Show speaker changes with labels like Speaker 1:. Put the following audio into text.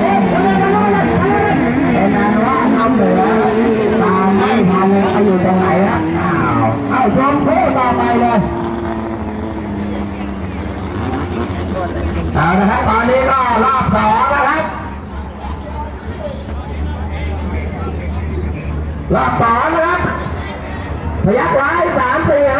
Speaker 1: เป็นอันว่าน้ำเหลือตามไม่ทันไปอยู่ตรงไหนฮะเอาชมคู่ต่อไปเลยเอาละครับตอนนี้ก็รอบสองนะครับรอบสองนะครับพยักร้าย3-4